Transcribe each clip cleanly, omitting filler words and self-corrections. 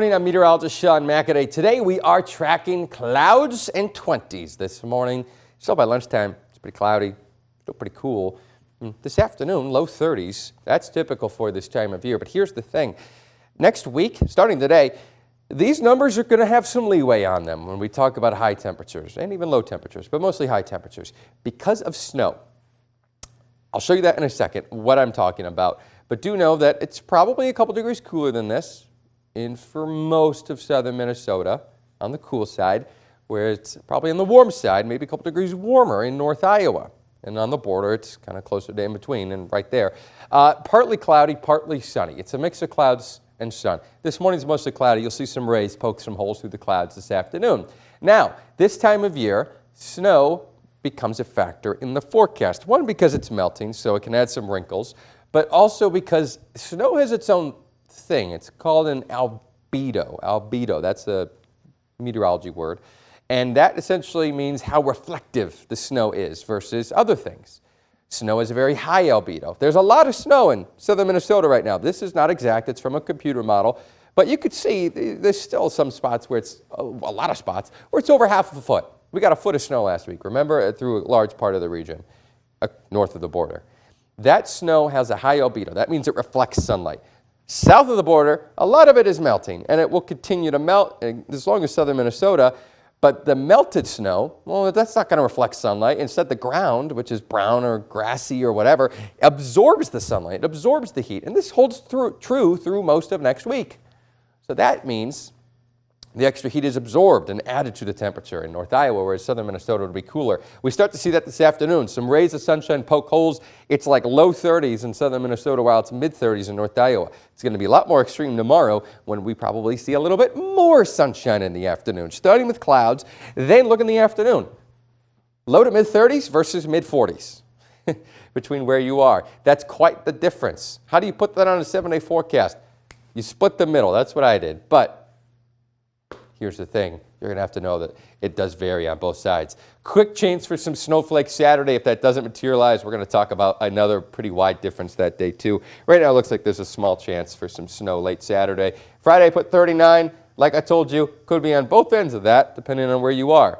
Morning, I'm meteorologist Sean McAday. Today we are tracking clouds and 20s this morning. Still by lunchtime, it's pretty cloudy, still pretty cool. This afternoon, low 30s. That's typical for this time of year. But here's the thing. Next week, starting today, these numbers are going to have some leeway on them when we talk about high temperatures and even low temperatures, but mostly high temperatures because of snow. I'll show you that in a second, what I'm talking about. But do know that it's probably a couple degrees cooler than this for most of southern Minnesota on the cool side, where it's probably on the warm side, maybe a couple degrees warmer in North Iowa. And on the border, it's kind of closer to in between and right there. Partly cloudy, partly sunny. It's a mix of clouds and sun. This morning's mostly cloudy. You'll see some rays poke some holes through the clouds this afternoon. Now, this time of year, snow becomes a factor in the forecast. One, because it's melting, so it can add some wrinkles, but also because snow has its own thing. It's called an albedo. Albedo, that's a meteorology word. And that essentially means how reflective the snow is versus other things. Snow has a very high albedo. There's a lot of snow in southern Minnesota right now. This is not exact. It's from a computer model. But you could see there's still some spots where it's, a lot of spots, where it's over half a foot. We got a foot of snow last week, remember, through a large part of the region, north of the border. That snow has a high albedo. That means it reflects sunlight. South of the border, a lot of it is melting, and it will continue to melt as long as southern Minnesota. But the melted snow, well, that's not going to reflect sunlight. Instead, the ground, which is brown or grassy or whatever, absorbs the sunlight, it absorbs the heat. And this holds true through most of next week. So that means the extra heat is absorbed and added to the temperature in North Iowa, whereas southern Minnesota would be cooler. We start to see that this afternoon. Some rays of sunshine poke holes. It's like low 30s in southern Minnesota, while it's mid 30s in North Iowa. It's going to be a lot more extreme tomorrow when we probably see a little bit more sunshine in the afternoon, starting with clouds. Then look in the afternoon. Low to mid 30s versus mid 40s between where you are. That's quite the difference. How do you put that on a 7-day forecast? You split the middle. That's what I did. But here's the thing, you're going to have to know that it does vary on both sides. Quick chance for some snowflakes Saturday. If that doesn't materialize, we're going to talk about another pretty wide difference that day too. Right now it looks like there's a small chance for some snow late Saturday. Friday I put 39. Like I told you, could be on both ends of that depending on where you are.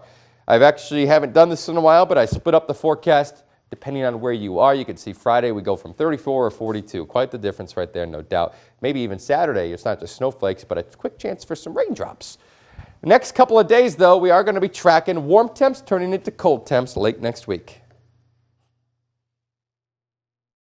I've actually haven't done this in a while, but I split up the forecast depending on where you are. You can see Friday we go from 34 or 42. Quite the difference right there, no doubt. Maybe even Saturday, it's not just snowflakes, but a quick chance for some raindrops. The next couple of days, though, we are going to be tracking warm temps turning into cold temps late next week.